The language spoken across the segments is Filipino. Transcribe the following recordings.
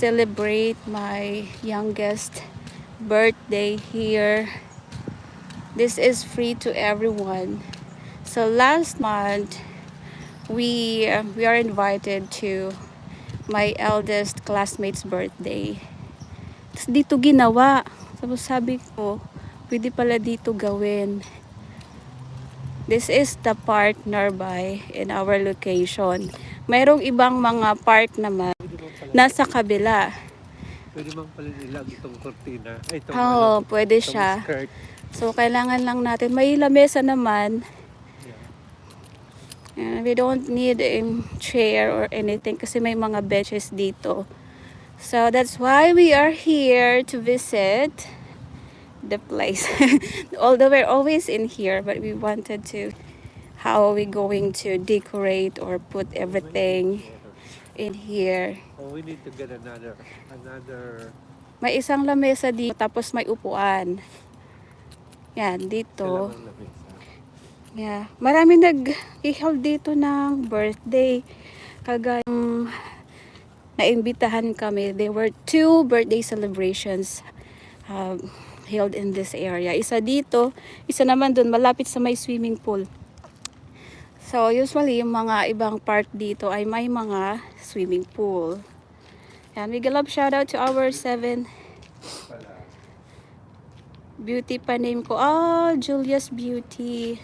celebrate my youngest birthday here. This is free to everyone. So last month, we are invited to my eldest classmate's birthday. Tapos dito ginawa. Tapos sabi ko, pwede pala dito gawin. This is the park nearby in our location. Mayroong ibang mga park naman nasa kabila. Pwede bang pala nilag itong cortina? Ay, itong, Oo, pwede itong siya. skirt. So, kailangan lang natin. May lamesa naman. And we don't need a chair or anything kasi may mga benches dito. So, that's why we are here to visit the place. Although we're always in here, but we wanted to, how are we going to decorate or put everything in here. Oh, we need to get another. May isang lamesa dito, tapos may upuan. Yan, dito. Dalawang lamesa. Yeah. Marami nag-ihaw dito ng birthday. Kagayang naimbitahan kami. There were 2 birthday celebrations held in this area. Isa dito, isa naman dun malapit sa may swimming pool. So usually yung mga ibang park dito ay may mga swimming pool. Yan, big love shout out to our 7 beauty pa name ko. Julia's Beauty.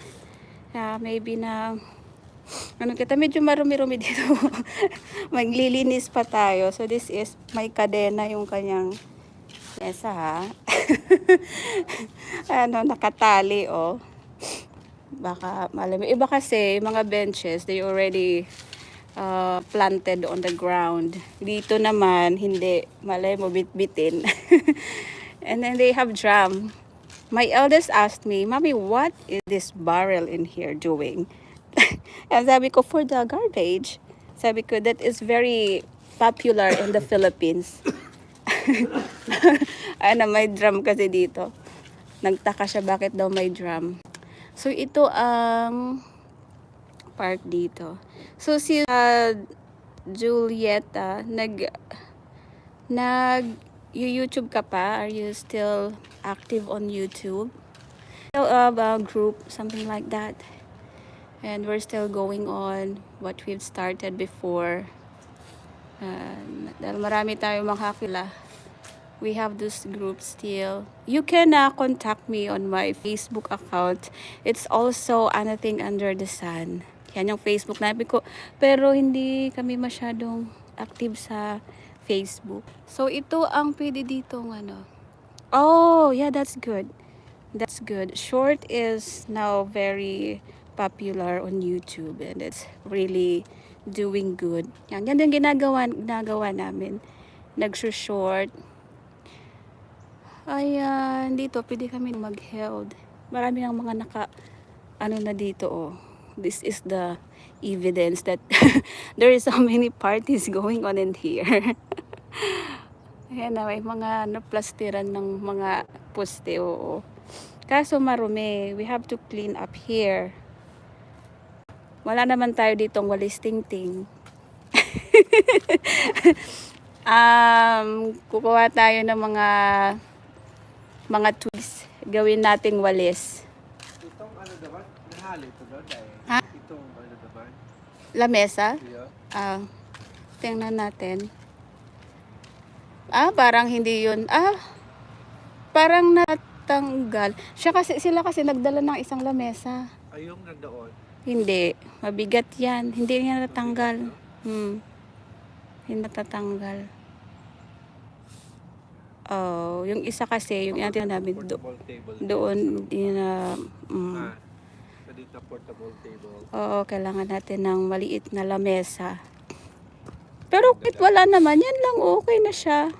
Maybe na ano kita, medyo marumi-rumi dito. Maglilinis pa tayo. So this is may kadena yung kanyang mesa ha. Nakatali oh. Baka malamig. Iba kasi mga benches, they already planted on the ground. Dito naman hindi, malay mo bitbitin. And then they have drum. My eldest asked me, "Mommy, what is this barrel in here doing?" And sabi ko, for the garbage. Sabi ko, that is very popular in the Philippines. May drum kasi dito. Nagtaka siya bakit daw may drum. So ito ang park dito. So si Julieta, YouTube ka pa? Are you still active on YouTube? Still a group, something like that. And we're still going on what we've started before. Dahil marami tayo makakila. We have this group still. You can contact me on my Facebook account. It's also Anything Under the Sun. Yan yung Facebook namin ko. Pero hindi kami masyadong active sa Facebook. So ito ang pwede ditong ano. Oh, yeah, that's good. That's good. Short is now very popular on YouTube and it's really doing good. Yan yung ginagawa namin. Nagsushort. Ayan, dito pwede kami mag-held. Marami ng mga na dito oh. This is the evidence that there is so many parties going on in here. Ayan na, may mga plastiran ng mga poste oo. Kaso marumi, we have to clean up here. Wala naman tayo ditong walis ting-ting. Kukuha tayo ng mga twigs. Gawin nating walis. Itong ano naman, nahali ito doon dahil. Ha? Itong ano naman. Lamesa? Yeah. Tingnan natin. Parang hindi yun. Parang natanggal. Sila kasi nagdala ng isang lamesa. Ayong nandoon. Hindi. Mabigat yan. Hindi niya natanggal. Hindi natatanggal. Oh, yung isa kasi, yung natin namin doon, Dito portable table. Oo, kailangan natin ng maliit na lamesa. Pero kahit wala naman, yan lang okay na siya.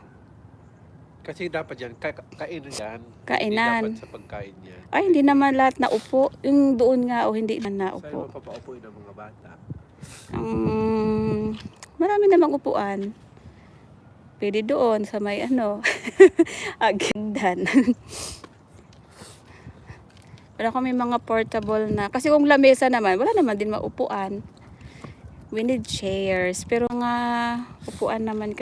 Kasi dapat yan, kainan yan. Kainan. Hindi dapat sa pagkain yan. Ay, hindi naman lahat na upo. Yung doon nga, hindi na Saan upo. mo papaupuin ng mga bata? Marami namang upuan. Pwede doon sa may agindan. Pero kung may mga portable na, kasi kung lamesa naman, wala naman din maupuan. We need chairs. Pero nga, upuan naman